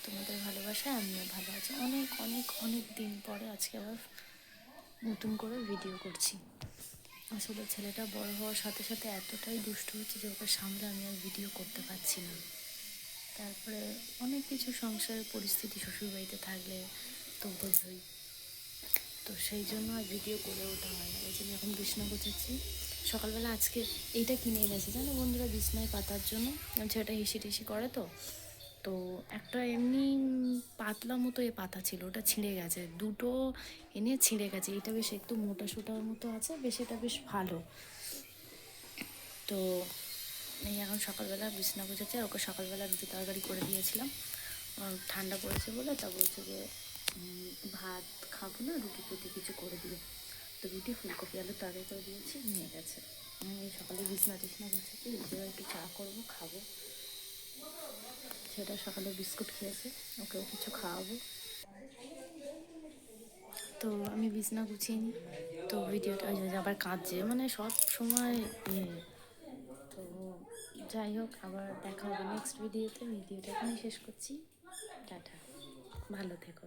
তোমাদের ভালোবাসায় আমিও ভালো আছি। অনেক অনেক অনেক দিন পরে আজকে আবার নতুন করে ভিডিও করছি। আসলে ছেলেটা বড় হওয়ার সাথে সাথে এতটাই দুষ্ট হচ্ছে যে ওকে সামলে আমি আর ভিডিও করতে পারছি না। তারপরে অনেক কিছু সংসারের পরিস্থিতি, শ্বশুরবাড়িতে থাকলে তো বোঝোই, তো সেই জন্য আর ভিডিও করে ওঠা হয় না। এই জন্য এখন বিছনা গোছাচ্ছি। সকালবেলা আজকে এইটা কিনে এনেছি জানো বন্ধুরা, বিছনায় পাতার জন্য। ছেলেটা হিসি টিসি করে তো তো একটা এমনি পাতলা মতো এ পাতা ছিল, ওটা ছিঁড়ে গেছে। দুটো এনে ছিঁড়ে গেছে। এটা বেশ একটু মোটা সোটার মতো আছে, বেশ এটা বেশ ভালো। তো এই এখন সকালবেলা বিছনা গোছাচ্ছে। আর ওকে সকালবেলা রুটি তরকারি করে দিয়েছিলাম, ঠান্ডা পড়েছে বলে। তা বলছে যে ভাত খাবো না, রুটি ফুটি কিছু করে দিও। তো রুটি ফুলকপি আলুর তরকারি করে দিয়েছি, নিয়ে গেছে। আমি সকালে বিছনা টিছনা গোছাচ্ছি, নিজেও একটু চা করবো, খাবো। সেটা সকালে বিস্কুট খেয়েছে, ওকেও কিছু খাওয়াবো। তো আমি বিছনা গুছিয়ে নিই। তো ভিডিওটা আবার কাঁদছে, মানে সব সময় ইয়ে। তো যাই হোক, আবার দেখা হবে নেক্সট ভিডিওতে। ভিডিওটা এখানেই শেষ করছি। টাটা, ভালো থেকো।